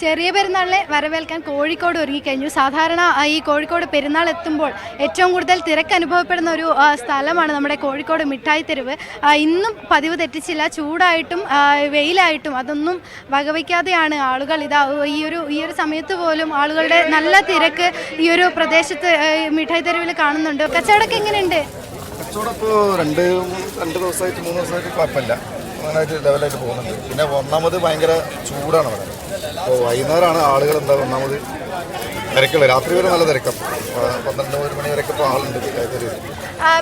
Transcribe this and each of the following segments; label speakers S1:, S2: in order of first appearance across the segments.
S1: ചെറിയ പെരുന്നാളിനെ വരവേൽക്കാൻ കോഴിക്കോട് ഒരുങ്ങിക്കഴിഞ്ഞു. സാധാരണ ഈ കോഴിക്കോട് പെരുന്നാൾ എത്തുമ്പോൾ ഏറ്റവും കൂടുതൽ തിരക്ക് അനുഭവപ്പെടുന്ന ഒരു സ്ഥലമാണ് നമ്മുടെ കോഴിക്കോട് മിഠായി തെരുവ്. ഇന്നും പതിവ് തെറ്റിച്ചില്ല. ചൂടായിട്ടും വെയിലായിട്ടും അതൊന്നും വകവയ്ക്കാതെയാണ് ആളുകൾ ഈ ഒരു സമയത്ത് പോലും ആളുകളുടെ നല്ല തിരക്ക് ഈ ഒരു പ്രദേശത്ത് മിഠായി തെരുവിൽ കാണുന്നുണ്ട്. കച്ചവടമൊക്കെ എങ്ങനെയുണ്ട്?
S2: കച്ചവടം ഇപ്പോൾ രണ്ട് ദിവസമായിട്ട് 3 ദിവസമായിട്ട് കുഴപ്പമില്ല, നന്നായിട്ട് ലെവലായിട്ട് പോകുന്നുണ്ട്. പിന്നെ ഒന്നാമത് ഭയങ്കര ചൂടാണ് അവിടെ. അപ്പോൾ വൈകുന്നേരമാണ് ആളുകൾ ഒന്നാമത് തിരക്കുള്ളത്. രാത്രി വരെ നല്ല തിരക്കാം. 12-1 മണി വരെയൊക്കെ ഇപ്പോൾ ആളുണ്ട്.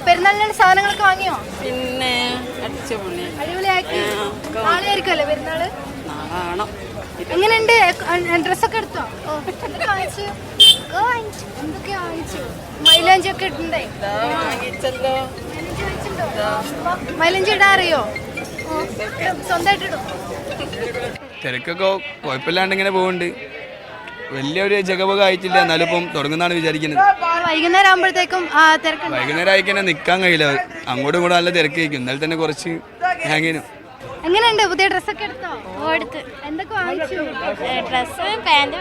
S1: പെരുന്നാളിനുള്ള സാധനങ്ങളൊക്കെ വാങ്ങിയോ?
S3: പിന്നെ
S1: അടിപൊളിയാക്കി നാളെയായിരിക്കുമല്ലേ പെരുന്നാള്? എങ്ങനെയുണ്ട്? ഡ്രസ്സൊക്കെ എടുത്തോ? എന്തൊക്കെ വാങ്ങിച്ചു? മൈലാഞ്ചി ഒക്കെ ഇട്ടുണ്ടേ? മൈലാഞ്ചി ഇടാൻ അറിയോ? സ്വന്തമായിട്ടിടും?
S4: തിരക്കൊക്കെ കുഴപ്പമില്ലാണ്ട് ഇങ്ങനെ പോകുന്നുണ്ട്. വലിയൊരു ജഗബോഗം ആയിട്ടില്ല, എന്നാലും ഇപ്പം തുടങ്ങുന്നതാണ് വിചാരിക്കുന്നത്.
S1: വൈകുന്നേരം ആകുമ്പോഴത്തേക്കും
S4: വൈകുന്നേരം ആയിക്കന്നെ നിൽക്കാൻ കഴിയില്ല, അങ്ങോട്ടും ഇങ്ങോട്ടും നല്ല തിരക്കായിരിക്കും. ഇന്നലെ തന്നെ കുറച്ച് ഹാങ്ങിനും.
S1: എങ്ങനെയുണ്ട്? പുതിയ ഡ്രസ്സൊക്കെ എടുത്തോ? എടുത്ത്. എന്തൊക്കെ വാങ്ങിച്ചു?
S3: ഡ്രസ്സ് പാൻറ്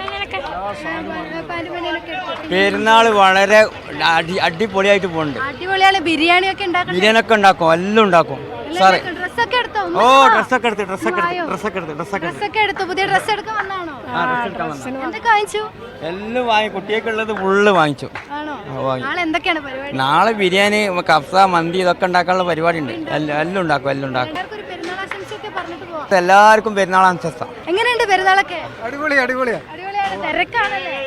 S5: പെരുന്നാള് വളരെ അടിപൊളിയായിട്ട് പോകുന്നുണ്ട്.
S1: അടിപൊളിയാണ്. ബിരിയാണി ഒക്കെ ഉണ്ടാക്കും,
S5: എല്ലാം ഉണ്ടാക്കും സാറേ.
S1: ഡ്രസ്സൊക്കെ എടുത്തോ?
S5: ഓ ഡ്രസ്സൊക്കെ എടുത്തു.
S1: പുതിയ ഡ്രസ്സ് എടുക്കാൻ വന്നാണോ? എന്തൊക്കെ വാങ്ങിച്ചു?
S5: എല്ലാം വാങ്ങി, കുട്ടികൾക്കുള്ളത് ഫുള്ള് വാങ്ങിച്ചു.
S1: നാളെ എന്തൊക്കെയാണ് പരിപാടി?
S5: നാളെ ബിരിയാണി, കഫ്സ, മന്തി ഇതൊക്കെ ഉണ്ടാക്കാനുള്ള പരിപാടി ഉണ്ട്. എല്ലാം ഉണ്ടാക്കും. എല്ലാവർക്കും പെരുന്നാൾ ആശംസ.
S1: എങ്ങനെയുണ്ട് പെരുന്നാളൊക്കെ?
S6: അടിപൊളിയാ.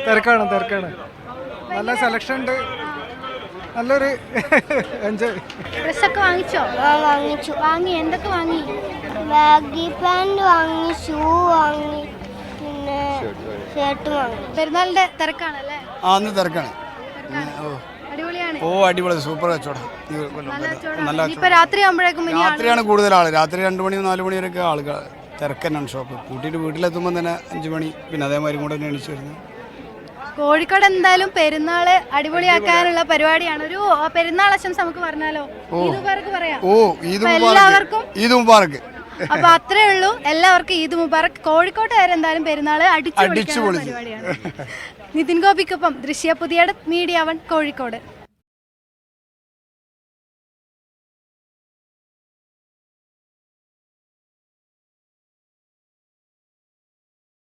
S6: തിരക്കാണ്. നല്ല സെലക്ഷൻ ഉണ്ട്, നല്ലൊരു എൻജോയ്.
S1: ഡ്രസ്സൊക്കെ വാങ്ങിച്ചോ? വാങ്ങി. എന്തൊക്കെ വാങ്ങി?
S7: ബാഗി പാന്റ് വാങ്ങി, ഷൂ വാങ്ങി, പിന്നെ ഷർട്ട് വാങ്ങി.
S1: പെരുന്നാളിന്റെ തിരക്കാണല്ലേ?
S4: അന്ന് തിരക്കാണ്.
S1: അടിപൊളിയാണ്.
S4: അടിപൊളി, സൂപ്പർ കച്ചവടം.
S1: ഇപ്പൊ രാത്രി ആകുമ്പോഴേക്കും
S4: രാത്രിയാണ് കൂടുതൽ ആള്. രാത്രി 2 മണി 4 മണി വരെയൊക്കെ ആളുകൾ തിരക്ക് തന്നെയാണ്. ഷോപ്പ് കൂട്ടിയിട്ട് വീട്ടിലെത്തുമ്പോൾ തന്നെ 5 മണി, പിന്നെ അതേമാതിരി കൂടെ തന്നെ എണീച്ച് വരുന്നത്.
S1: കോഴിക്കോട് എന്തായാലും പെരുന്നാള് അടിപൊളിയാക്കാനുള്ള പരിപാടിയാണ്. ഒരു പെരുന്നാൾ ആശംസ നമുക്ക് പറഞ്ഞാലോ? എല്ലാവർക്കും ഈദ് മുബാറക്ക്. അപ്പൊ അത്രേ ഉള്ളൂ. എല്ലാവർക്കും ഈദ് മുബാറക്ക്. കോഴിക്കോട്ടുകാരെന്തായാലും പെരുന്നാള് അടിച്ചു പൊളിക്കാനുള്ള പരിപാടിയാണ്. നിതിൻ ഗോപിക്കൊപ്പം ദൃശ്യ പുതിയ മീഡിയ 1 കോഴിക്കോട്.